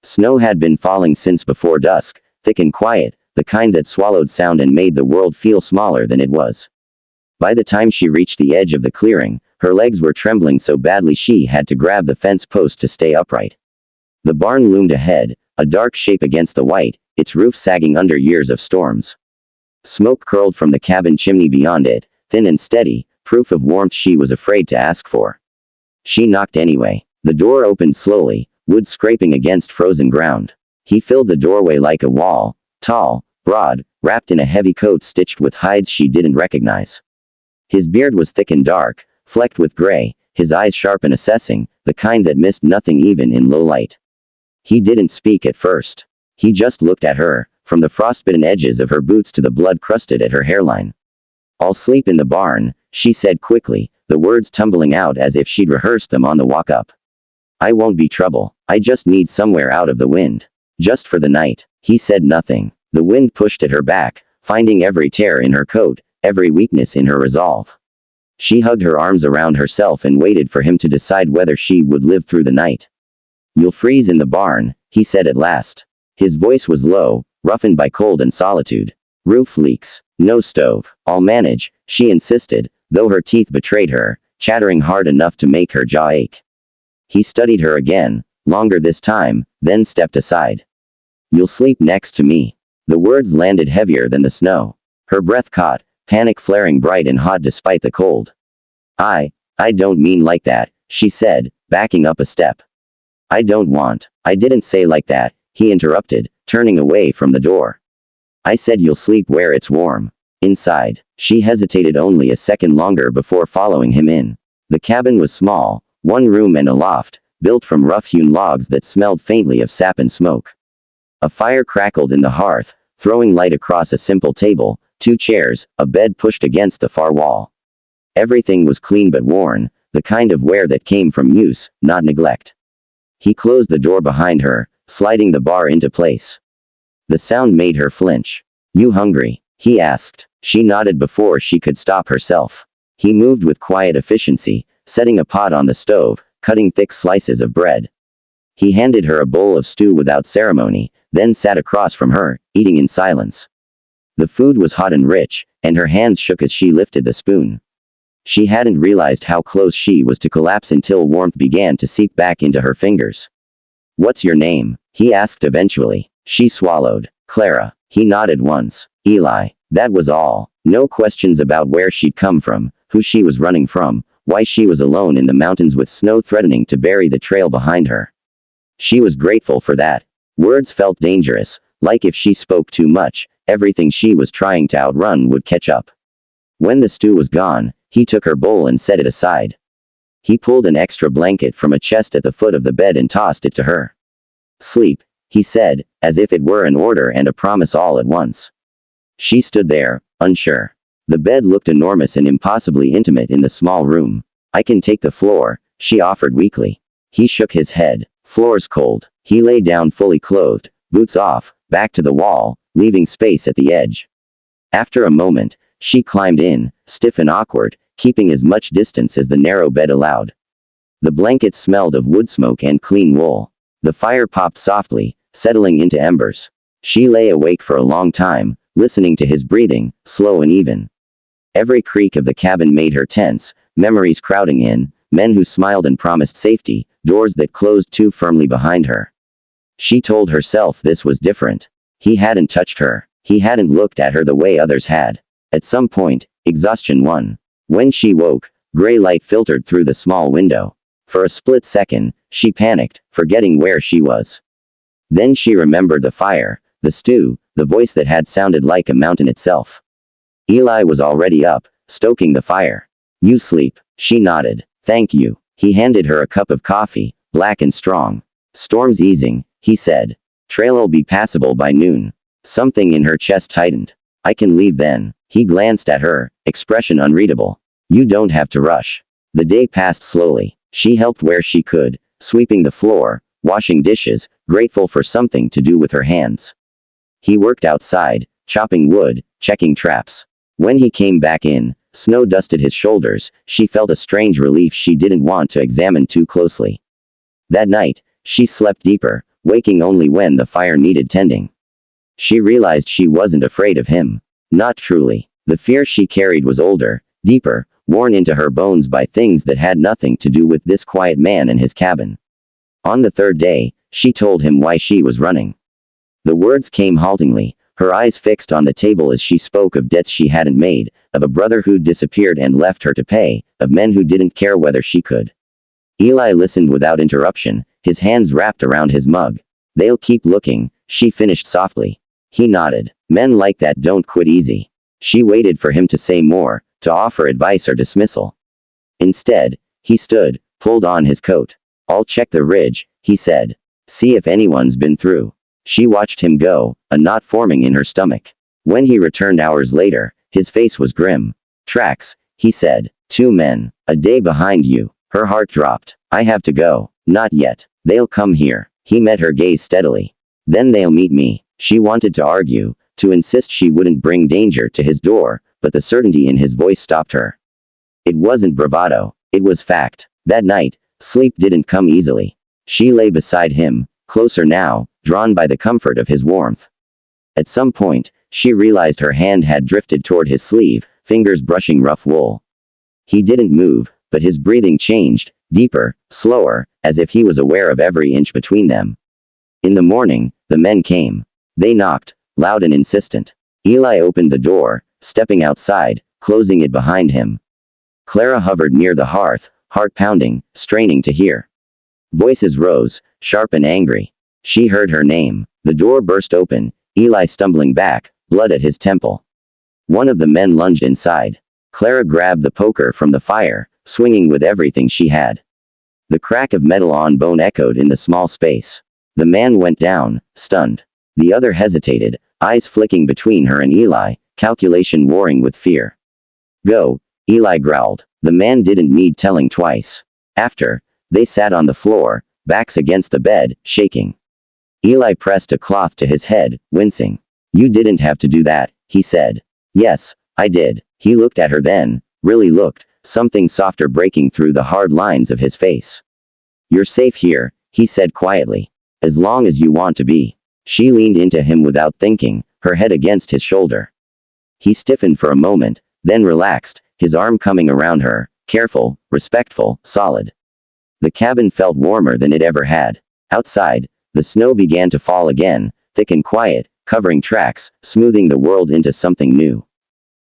Snow had been falling since before dusk, thick and quiet, the kind that swallowed sound and made the world feel smaller than it was. By the time she reached the edge of the clearing, her legs were trembling so badly she had to grab the fence post to stay upright. The barn loomed ahead, a dark shape against the white, its roof sagging under years of storms. Smoke curled from the cabin chimney beyond it, thin and steady, proof of warmth she was afraid to ask for. She knocked anyway. The door opened slowly, wood scraping against frozen ground. He filled the doorway like a wall, tall, broad, wrapped in a heavy coat stitched with hides she didn't recognize. His beard was thick and dark, flecked with gray, his eyes sharp and assessing, the kind that missed nothing even in low light. He didn't speak at first. He just looked at her, from the frostbitten edges of her boots to the blood crusted at her hairline. "I'll sleep in the barn," she said quickly, the words tumbling out as if she'd rehearsed them on the walk up. "I won't be trouble. I just need somewhere out of the wind. Just for the night." He said nothing. The wind pushed at her back, finding every tear in her coat, every weakness in her resolve. She hugged her arms around herself and waited for him to decide whether she would live through the night. "You'll freeze in the barn," he said at last. His voice was low, roughened by cold and solitude. "Roof leaks. No stove. I'll manage," she insisted, though her teeth betrayed her, chattering hard enough to make her jaw ache. He studied her again, longer this time, then stepped aside. "You'll sleep next to me." The words landed heavier than the snow. Her breath caught, panic flaring bright and hot despite the cold. I don't mean like that," she said, backing up a step. "I don't want." "I didn't say like that," he interrupted, turning away from the door. "I said you'll sleep where it's warm. Inside." She hesitated only a second longer before following him in. The cabin was small, one room and a loft, built from rough-hewn logs that smelled faintly of sap and smoke. A fire crackled in the hearth, throwing light across a simple table, 2 chairs, a bed pushed against the far wall. Everything was clean but worn, the kind of wear that came from use, not neglect. He closed the door behind her, sliding the bar into place. The sound made her flinch. "You hungry?" he asked. She nodded before she could stop herself. He moved with quiet efficiency, setting a pot on the stove, cutting thick slices of bread. He handed her a bowl of stew without ceremony, then sat across from her, eating in silence. The food was hot and rich, and her hands shook as she lifted the spoon. She hadn't realized how close she was to collapse until warmth began to seep back into her fingers. "What's your name?" he asked eventually. She swallowed. "Clara." He nodded once. "Eli." That was all. No questions about where she'd come from, who she was running from, why she was alone in the mountains with snow threatening to bury the trail behind her. She was grateful for that. Words felt dangerous, like if she spoke too much, everything she was trying to outrun would catch up. When the stew was gone, he took her bowl and set it aside. He pulled an extra blanket from a chest at the foot of the bed and tossed it to her. "Sleep," he said, as if it were an order and a promise all at once. She stood there, unsure. The bed looked enormous and impossibly intimate in the small room. "I can take the floor," she offered weakly. He shook his head. "Floor's cold." He lay down fully clothed, boots off, back to the wall, leaving space at the edge. After a moment, she climbed in, stiff and awkward, keeping as much distance as the narrow bed allowed. The blankets smelled of wood smoke and clean wool. The fire popped softly, settling into embers. She lay awake for a long time, listening to his breathing, slow and even. Every creak of the cabin made her tense, memories crowding in, men who smiled and promised safety, doors that closed too firmly behind her. She told herself this was different. He hadn't touched her. He hadn't looked at her the way others had. At some point, exhaustion won. When she woke, gray light filtered through the small window. For a split second, she panicked, forgetting where she was. Then she remembered the fire, the stew, the voice that had sounded like a mountain itself. Eli was already up, stoking the fire. "You sleep." She nodded. "Thank you." He handed her a cup of coffee, black and strong. "Storm's easing," he said. "Trail'll be passable by noon." Something in her chest tightened. "I can leave then." He glanced at her, expression unreadable. "You don't have to rush." The day passed slowly. She helped where she could, sweeping the floor, washing dishes, grateful for something to do with her hands. He worked outside, chopping wood, checking traps. When he came back in, snow dusted his shoulders. She felt a strange relief she didn't want to examine too closely. That night, she slept deeper, waking only when the fire needed tending. She realized she wasn't afraid of him. Not truly. The fear she carried was older, deeper, worn into her bones by things that had nothing to do with this quiet man and his cabin. On the third day, she told him why she was running. The words came haltingly, her eyes fixed on the table as she spoke of debts she hadn't made, of a brother who'd disappeared and left her to pay, of men who didn't care whether she could. Eli listened without interruption, his hands wrapped around his mug. They'll keep looking, she finished softly. He nodded. Men like that don't quit easy. She waited for him to say more, to offer advice or dismissal. Instead, he stood, pulled on his coat. I'll check the ridge, he said. See if anyone's been through. She watched him go, a knot forming in her stomach. When he returned hours later, his face was grim. Tracks, he said. 2 men. A day behind you. Her heart dropped. I have to go. Not yet. They'll come here. He met her gaze steadily. Then they'll meet me. She wanted to argue, to insist she wouldn't bring danger to his door, but the certainty in his voice stopped her. It wasn't bravado. It was fact. That night, sleep didn't come easily. She lay beside him, closer now, drawn by the comfort of his warmth. At some point, she realized her hand had drifted toward his sleeve, fingers brushing rough wool. He didn't move, but his breathing changed, deeper, slower, as if he was aware of every inch between them. In the morning, the men came. They knocked, loud and insistent. Eli opened the door, stepping outside, closing it behind him. Clara hovered near the hearth, heart pounding, straining to hear. Voices rose, sharp and angry. She heard her name. The door burst open, Eli stumbling back, blood at his temple. One of the men lunged inside. Clara grabbed the poker from the fire, swinging with everything she had. The crack of metal on bone echoed in the small space. The man went down, stunned. The other hesitated, eyes flicking between her and Eli, calculation warring with fear. Go, Eli growled. The man didn't need telling twice. After, they sat on the floor, backs against the bed, shaking. Eli pressed a cloth to his head, wincing. You didn't have to do that, he said. Yes, I did. He looked at her then, really looked, something softer breaking through the hard lines of his face. You're safe here, he said quietly. As long as you want to be. She leaned into him without thinking, her head against his shoulder. He stiffened for a moment, then relaxed, his arm coming around her, careful, respectful, solid. The cabin felt warmer than it ever had. Outside, the snow began to fall again, thick and quiet, covering tracks, smoothing the world into something new.